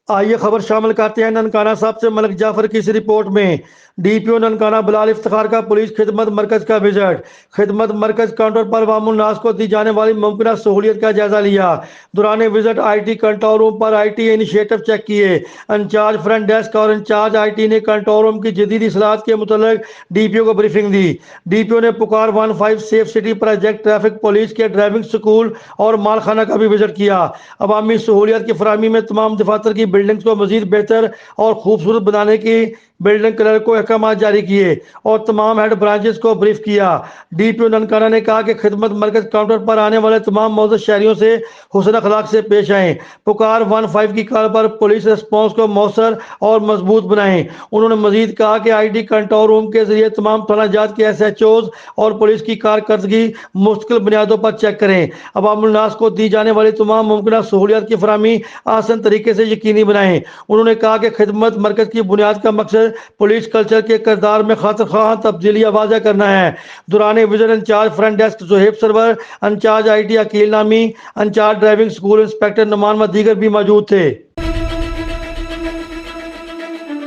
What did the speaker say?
آئیے خبر شامل کرتے ہیں ننکانہ صاحب سے ملک جعفر کی اس رپورٹ میں۔ ڈی پی او ننکانہ بلال افتخار کا پولیس خدمت مرکز کا وزٹ۔ خدمت مرکز کاؤنٹر پر عوام الناس کو دی جانے والی ممکنہ سہولیت کا جائزہ لیا۔ دوران visit I T control room per I T initiative check کیے۔ انچارج فرنٹ ڈیسک اور انچارج آئی ٹی نے کنٹرول روم کی جدید اصلاحات کے متعلق ڈی پی او کو بریفنگ دی۔ ڈی پی او نے پکار 15 safe city project traffic police کے ڈرائیونگ سکول اور مالخانہ کا بھی وزٹ کیا۔ عوامی سہولیات کی فراہمی میں تمام دفاتر کی بلڈنگز کو مزید بہتر اور خوبصورت بنانے کی بلڈنگ کلر کو احکامات جاری کیے اور تمام ہیڈ برانچز کو بریف کیا۔ ڈی پی او ننکانہ نے کہا کہ خدمت مرکز کاؤنٹر پر آنے والے تمام معزز شہریوں سے حسن اخلاق سے پیش آئیں۔ پکار 15 کی کال پر پولیس رسپانس کو مؤثر اور مضبوط بنائیں۔ انہوں نے مزید کہا کہ آئی ٹی کنٹرول روم کے ذریعے تمام تھانہ جات کے ایس ایچ اوز اور پولیس کی کارکردگی مستقل بنیادوں پر چیک کریں۔ عوام الناس کو دی جانے والی تمام ممکنہ سہولیات کی فراہمی آسان طریقے سے یقینی بنائیں۔ انہوں نے کہا کہ خدمت مرکز کی بنیاد کا مقصد پولیس کلچر کے کردار میں خاطر خواہ تبدیلیاں واضح کرنا ہے۔ دوران visit incharge front desk Zohaib Sarwar, incharge I T Aqeel Nami, incharge driving school inspector Noman و دیگر بھی موجود تھے۔